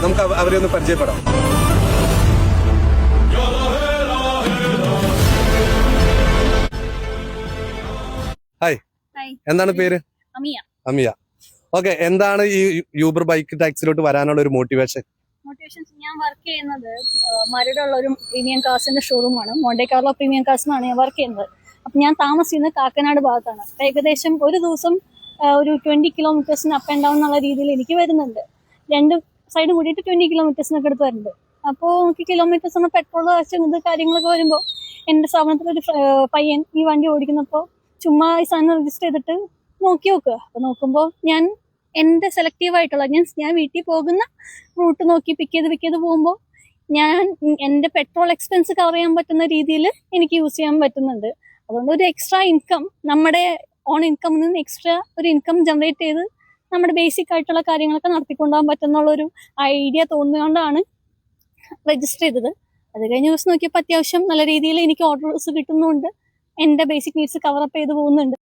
നമുക്ക് അവരെ ഒന്ന് പരിചയപ്പെടാം. ഹായ്, എന്താണ് പേര്? അമിയ. ഓക്കെ, എന്താണ് ഈ യൂബർ ബൈക്ക് ടാക്സിലോട്ട് വരാനുള്ള ഒരു മോട്ടിവേഷൻ? ഞാൻ വർക്ക് ചെയ്യുന്നത് മരടുള്ള ഒരു പ്രീമിയം കാർസിന്റെ ഷോറൂമാണ്. മോണ്ടെ കാർലോ പ്രീമിയം കാർസിനാണ് ഞാൻ വർക്ക് ചെയ്യുന്നത്. അപ്പൊ ഞാൻ താമസിക്കുന്നത് കാക്കനാട് ഭാഗത്താണ്. ഏകദേശം ഒരു ദിവസം ഒരു 20 കിലോമീറ്റേഴ്സിന് അപ്പ് ആൻഡ് ഡൗൺ എന്നുള്ള രീതിയിൽ എനിക്ക് വരുന്നുണ്ട്. രണ്ട് സൈഡും കൂടിയിട്ട് 20 കിലോമീറ്റേഴ്സിനൊക്കെ അടുത്ത് വരുന്നുണ്ട്. അപ്പോൾ എനിക്ക് കിലോമീറ്റേഴ്സ് ആണ് പെട്രോൾ ആവശ്യം കാര്യങ്ങളൊക്കെ വരുമ്പോൾ എൻ്റെ സ്ഥാപനത്തിലൊരു പയ്യൻ ഈ വണ്ടി ഓടിക്കുന്നപ്പോൾ ചുമ്മാ ഈ സാധനം രജിസ്റ്റർ ചെയ്തിട്ട് നോക്കി നോക്കുക. അപ്പൊ നോക്കുമ്പോൾ ഞാൻ എൻ്റെ സെലക്റ്റീവ് ആയിട്ടുള്ള ഞാൻ വീട്ടിൽ പോകുന്ന റൂട്ട് നോക്കി പിക്ക് ചെയ്ത് പോകുമ്പോൾ ഞാൻ എൻ്റെ പെട്രോൾ എക്സ്പെൻസ് കവർ ചെയ്യാൻ പറ്റുന്ന രീതിയിൽ എനിക്ക് യൂസ് ചെയ്യാൻ പറ്റുന്നുണ്ട്. അതുകൊണ്ട് ഒരു എക്സ്ട്രാ ഇൻകം, നമ്മുടെ ഓൺ ഇൻകമിൽ നിന്ന് എക്സ്ട്രാ ഒരു ഇൻകം ജനറേറ്റ് ചെയ്ത് നമ്മുടെ ബേസിക് ആയിട്ടുള്ള കാര്യങ്ങളൊക്കെ നടത്തിക്കൊണ്ടുപോകാൻ പറ്റുന്നുള്ളൊരു ഐഡിയ തോന്നിയുകൊണ്ടാണ് രജിസ്റ്റർ ചെയ്തത്. അത് കഴിഞ്ഞ് യൂസ് നോക്കിയപ്പോൾ അത്യാവശ്യം നല്ല രീതിയിൽ എനിക്ക് ഓർഡേഴ്സ് കിട്ടുന്നുണ്ട്. എൻ്റെ ബേസിക് നീഡ്സ് കവറപ്പ് ചെയ്ത് പോകുന്നുണ്ട്.